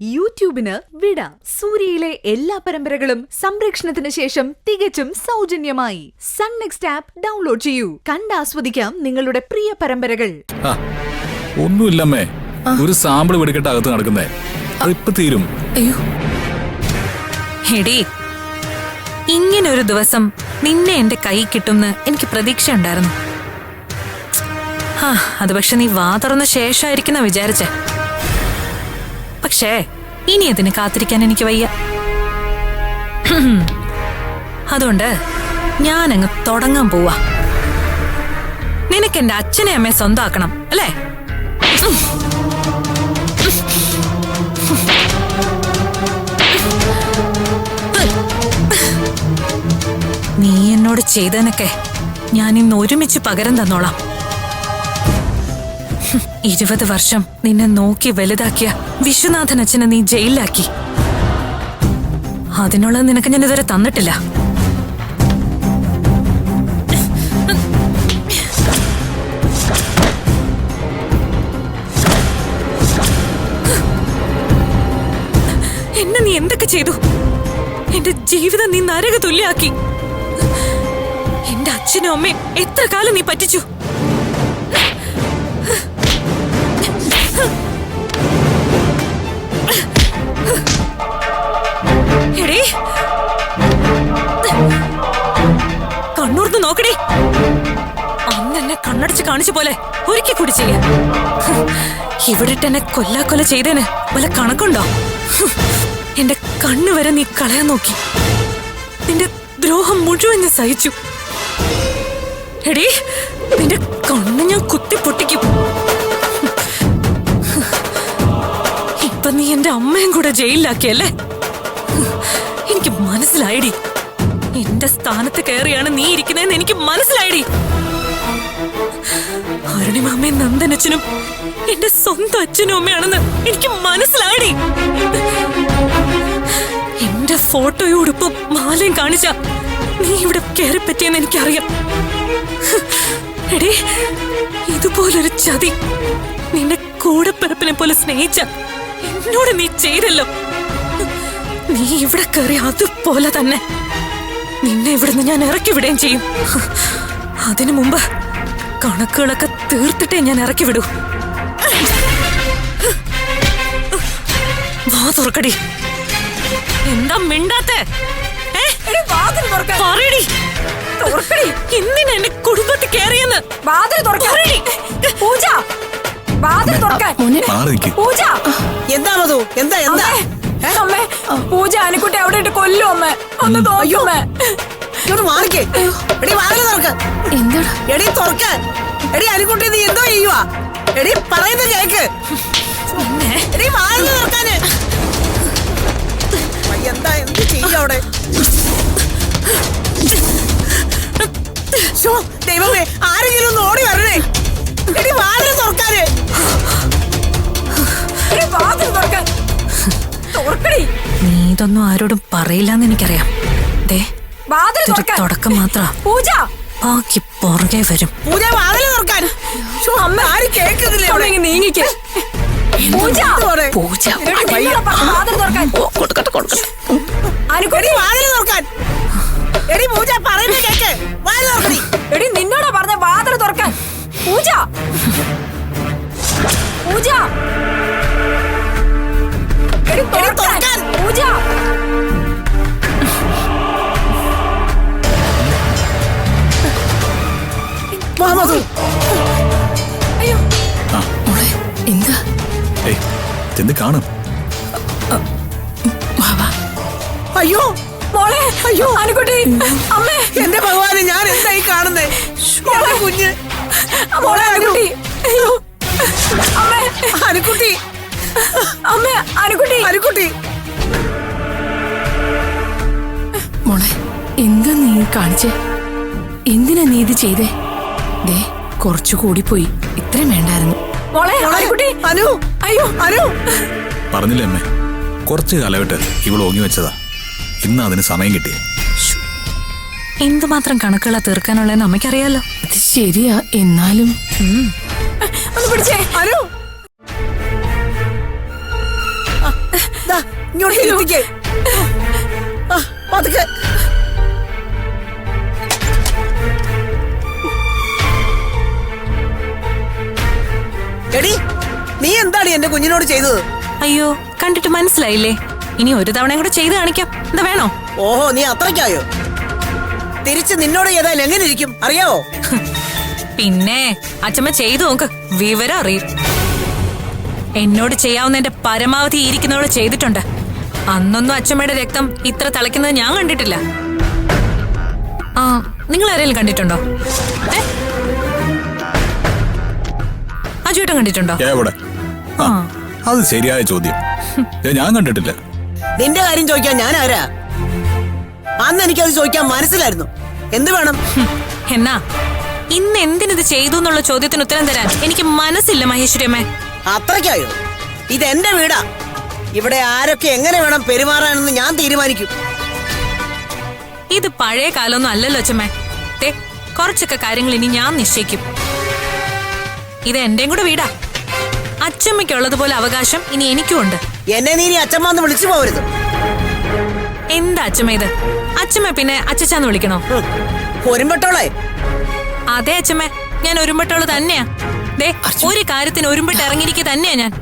യൂട്യൂബിന് വിട. സൂര്യയിലെ എല്ലാ പരമ്പരകളും സംരക്ഷണത്തിന് ശേഷം തികച്ചും സൗജന്യമായി സൺ നെക്സ്റ്റ് ആപ്പ് ഡൗൺലോഡ് ചെയ്യൂ. കണ്ടാസ്വദിക്കാം നിങ്ങളുടെ പ്രിയ പരമ്പരകൾ. ഒന്നുമില്ലമ്മേ, ഒരു സാമ്പിൾ വെടിക്കെട്ട് അകത്ത് നടക്കുന്നേ, അതിപ്പോ തീരും. അയ്യോ ഹെടി, ഇങ്ങനെ ഒരു ദിവസം നിന്നെ എന്റെ കൈ കിട്ടുമെന്ന് എനിക്ക് പ്രതീക്ഷ ഉണ്ടായിരുന്നു. അത് പക്ഷെ നീ വാ തുറന്ന ശേഷമായിരിക്കുന്ന വിചാരിച്ചേ. പക്ഷേ ഇനി അതിന് കാത്തിരിക്കാൻ എനിക്ക് വയ്യ. അതുകൊണ്ട് ഞാൻ അങ്ങ് തുടങ്ങാൻ പോവാ. നിനക്ക് എന്റെ അച്ഛനെ അമ്മയെ സ്വന്തമാക്കണം അല്ലേ? നീ എന്നോട് ചെയ്തതിനൊക്കെ ഞാൻ ഇന്ന് ഒരുമിച്ച് പകരം തന്നോളാം. 20 വർഷം നിന്നെ നോക്കി വലുതാക്കിയ വിശ്വനാഥൻ അച്ഛനെ നീ ജയിലിലാക്കി. അതിനുള്ളത് നിനക്ക് ഞാൻ ഇതുവരെ തന്നിട്ടില്ല. എന്നെ നീ എന്തൊക്കെ ചെയ്തു? എന്റെ ജീവിതം നീ നരക തുല്യാക്കി. എന്റെ അച്ഛനും അമ്മയും എത്ര കാലം നീ പറ്റിച്ചു. എടീ, കണ്ണൂർന്ന് നോക്കടി. അന്ന് എന്നെ കണ്ണടച്ച് കാണിച്ച പോലെ ഒരിക്കൽ കൂടി ചെയ്യ. ഇവിടെ എന്നെ കൊല്ലാക്കൊല ചെയ്തേന് വല്ല കണക്കുണ്ടോ? എന്റെ കണ്ണുവരെ നീ കളയാൻ നോക്കി. നിന്റെ ദ്രോഹം മുഴുവൻ ഞാൻ സഹിച്ചു. എടീ, നിന്റെ കണ്ണ് ഞാൻ കുത്തി പൊട്ടിക്കും. ഇപ്പൊ നീ എന്റെ അമ്മയും കൂടെ ജയിലിലാക്കിയല്ലേ? എനിക്ക് മനസ്സിലായിടി. എന്റെ സ്ഥാനത്ത് കയറിയാണ് നീ ഇരിക്കുന്നതെന്ന് എനിക്ക് മനസ്സിലായിടി. അരുണിമാമയും നന്ദനച്ഛനും എന്റെ സ്വന്തം അച്ഛനും അമ്മയാണെന്ന് എനിക്ക് മനസ്സിലായിടി. എന്റെ ഫോട്ടോയും ഉടുപ്പും മാലയും കാണിച്ച നീ ഇവിടെ കയറി പറ്റിയെന്ന് എനിക്കറിയാം. എടേ, ഇതുപോലൊരു ചതി നിന്റെ കൂടെപ്പിറപ്പിനെ പോലെ സ്നേഹിച്ച എന്നോട് നീ ചെയ്തല്ലോ. നീ ഇവിടെ കയറി അതുപോലെ തന്നെ നിന്നെ ഇവിടുന്ന് ഞാൻ ഇറക്കി വിടുകയും ചെയ്യും. അതിനു മുമ്പ് കണക്കുകളൊക്കെ തീർത്തിട്ടേ ഞാൻ ഇറക്കി വിടൂ. വാ തുറക്കടി. എന്താ മിണ്ടാത്തെ? എന്തിനാ എന്റെ കുടുംബത്തിൽ കയറിയെന്ന്? പൂജ അനുക്കുട്ടി അവിടെ ഇട്ട് കൊല്ലും അമ്മ. ഒന്ന് നോക്കുമ്മേ. അനുക്കുട്ടി നീ എന്തോ ചെയ്യുവാ? എടി പറയുന്നത് കേക്ക്. എന്താ എന്ത് ചെയ്യവിടെ? ദൈവമേ, ആരെങ്കിലും ഒന്ന് ഓടി വരണേ. എടി വാതിൽ തുറക്കാന്. നീ ഇതൊന്നും ആരോടും പറയില്ലെന്ന് എനിക്കറിയാം. തുടക്കം മാത്ര. ബാക്കി പുറകെ വരും. പൂജ വാതിൽ തുറക്കാൻ. അമ്മ ആരും കേൾക്കുന്നില്ല. നീങ്ങിക്ക്. പൂജ എടി പൂജ പറയുന്ന കേക്ക്. വാതിൽ തുറക്കടി. എടി നിന്നോടാ പറഞ്ഞ വാതിൽ തുറക്കാൻ. പൂജ പൂജ എടി തുറക്കാൻ. പൂജ എന്താ എന്ത് കാണും? അയ്യോ മോളെ, അയ്യോ അനുക്കുട്ടി, അമ്മേ, എന്റെ ഭഗവാനെ, ഞാൻ എന്തായി കാണുന്നേ? മോളെ കുഞ്ഞ്, മോളെ അനുക്കുട്ടി, അയ്യോ അമ്മേ, അനുക്കുട്ടി, അമ്മേ, അനുക്കുട്ടി, അനുക്കുട്ടി. മോളെ, എന്താ നീ കാണിച്ചേ? എന്തിനാ നീ ഇത് ചെയ്തേ? ദേ, കുറച്ചു കൂടിപ്പോയി. ഇത്രയും വേണ്ടായിരുന്നു. മോളെ അനുക്കുട്ടി, അനു, അയ്യോ അനു. പറഞ്ഞില്ലേ അമ്മേ, കുറച്ച് കാലമായിട്ട് ഇവൾ ഓങ്ങി വെച്ചതാ. ഇന്ന് അതിന് സമയം കിട്ടി. എന്തുമാത്രം കണക്കുകളാ തീർക്കാനുള്ളതെന്ന് അമ്മയ്ക്കറിയാലോ. അത് ശരിയാ, എന്നാലും ഒന്ന് പിടിച്ചേ അനു. ഇങ്ങോട്ട് ഇരുത്തിക്കേ. ആ, പതുക്കെ. എടി, നീ എന്താണ് എന്റെ കുഞ്ഞിനോട് ചെയ്തത്? അയ്യോ, കണ്ടിട്ട് മനസ്സിലായില്ലേ? ഇനി ഒരു തവണ കൂടെ ചെയ്ത് കാണിക്കാം. എന്താ വേണോ? ഓഹോ, നീ അത്രയ്ക്കായോ? തിരിച്ച് നിന്നോട് ചെയ്താൽ എങ്ങനെ ഇരിക്കും അറിയാവോ? പിന്നെ അച്ഛമ്മ ചെയ്തു നോക്ക്, വിവരം അറിയും. എന്നോട് ചെയ്യാവുന്നതിന്റെ പരമാവധി ഇരിക്കുന്നവള് ചെയ്തിട്ടുണ്ട്. അന്നൊന്നും അച്ഛമ്മയുടെ രക്തം ഇത്ര തിളയ്ക്കുന്നത് ഞാൻ കണ്ടിട്ടില്ല. ആ, നിങ്ങൾ ആരെങ്കിലും കണ്ടിട്ടുണ്ടോ? അജുവേട്ടൻ കണ്ടിട്ടുണ്ടോ? എവിടെ? ആ, അത് ശരിയായ ചോദ്യം. ഞാൻ കണ്ടിട്ടില്ല. നിന്റെ കാര്യം ചോദിക്കാൻ ഞാൻ ആരാ? അന്ന് എനിക്കത് ചോദിക്കാൻ മനസ്സിലായിരുന്നു. എന്ത് വേണം? എന്നാ ഇന്ന് എന്തിനിത് ചെയ്തു എന്നുള്ള ചോദ്യത്തിന് ഉത്തരം തരാൻ എനിക്ക് മനസ്സില്ല മഹേശ്വരിയമ്മേ. അത്രയ്ക്കായോ? ഇത് എന്റെ വീടാ. ഇവിടെ ആരൊക്കെ എങ്ങനെ വേണം പെരുമാറാനെന്ന് ഞാൻ തീരുമാനിക്കും. ഇത് പഴയ കാലമൊന്നും അല്ലല്ലോ അച്ഛമ്മേ. കുറച്ചൊക്കെ കാര്യങ്ങൾ ഇനി ഞാൻ നിശ്ചയിക്കും. ഇത് എന്റെയും കൂടെ വീടാ. അച്ഛമ്മയ്ക്കുള്ളതുപോലെ അവകാശം ഇനി എനിക്കും ഉണ്ട്. എന്നെ നീ അച്ഛമ്മ എന്ന് വിളിച്ചു പോകരുത്. എന്താ അച്ഛമ്മ ഇത്? അച്ഛമ്മ പിന്നെ അച്ഛച്ചാന്ന് വിളിക്കണോ? ഒരുമ്പട്ടോളെ. അതെ അച്ഛമ്മ, ഞാൻ ഒരുമ്പട്ടോള് തന്നെയാ. ഒരു കാര്യത്തിന് ഒരുമ്പിട്ട് ഇറങ്ങിയിരിക്കുക തന്നെയാ ഞാൻ.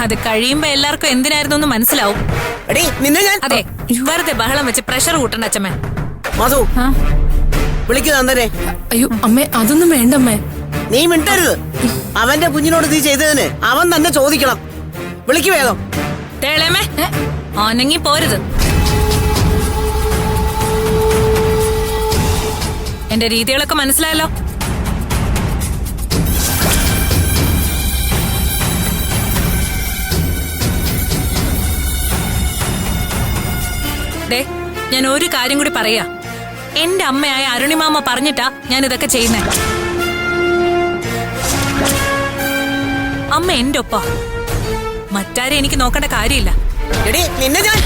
അത് കഴിയുമ്പോ എല്ലാവർക്കും എന്തിനായിരുന്നു എന്ന് മനസ്സിലാവും. അതെ, വെറുതെ ബഹളം വെച്ച് പ്രഷർ കൂട്ടണ്ട അച്ഛമ്മ. മധു, വിളിക്കുന്നേ. അയ്യോ അമ്മേ, അതൊന്നും വേണ്ടമ്മേ. നീ മിണ്ടരുത്. അവന്റെ കുഞ്ഞിനോട് നീ ചെയ്തതിന് അവൻ തന്നെ ചോദിക്കണം. വിളിക്ക് വേഗം. തേളേമേ, ആണെങ്കി പോരുത്. എന്റെ രീതികളൊക്കെ മനസ്സിലായല്ലോ. ഞാൻ ഒരു കാര്യം കൂടി പറയാ. എന്റെ അമ്മയായ അരുണിമാമ പറഞ്ഞിട്ടാ ഞാൻ ഇതൊക്കെ ചെയ്യുന്നേ. അമ്മ എന്റെ ഒപ്പ, മറ്റാരെ എനിക്ക് നോക്കേണ്ട കാര്യമില്ല. എടി, നിന്നെ ഞാൻ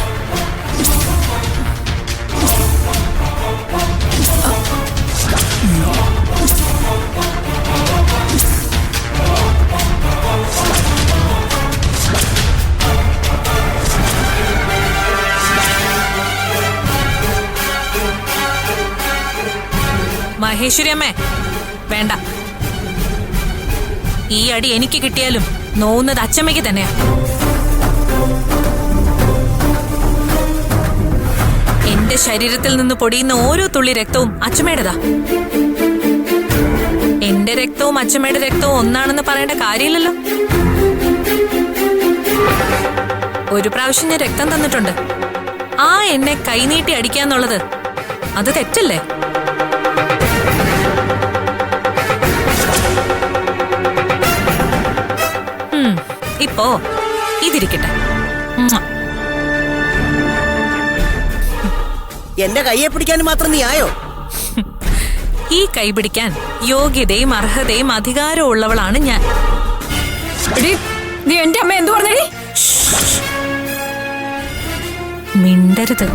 മഹേശ്വരി അമ്മേ, വേണ്ട. ഈ അടി എനിക്ക് കിട്ടിയാലും നോവുന്നത് അച്ചമ്മയ്ക്ക് തന്നെയാ. എന്റെ ശരീരത്തിൽ നിന്ന് പൊടിയുന്ന ഓരോ തുള്ളി രക്തവും അച്ചമ്മയുടേതാ. എന്റെ രക്തവും അച്ചമ്മയുടെ രക്തവും ഒന്നാണെന്ന് പറയേണ്ട കാര്യമില്ലല്ലോ. ഒരു പ്രാവശ്യം ഞാൻ രക്തം തന്നിട്ടുണ്ട്. ആ എന്നെ കൈനീട്ടി അടിക്കാന്നുള്ളത് അത് തെറ്റല്ലേ? ഇപ്പോ ഇതിരിക്കട്ടെ. എന്റെ കയ്യെ പിടിക്കാൻ മാത്രം നീ ആയോ? ഈ കൈ പിടിക്കാൻ യോഗ്യതയും അർഹതയും അധികാരവും ഉള്ളവളാണ് ഞാൻ. നീ എന്റെ അമ്മ എന്തു പറഞ്ഞേ? മിണ്ടരുത്.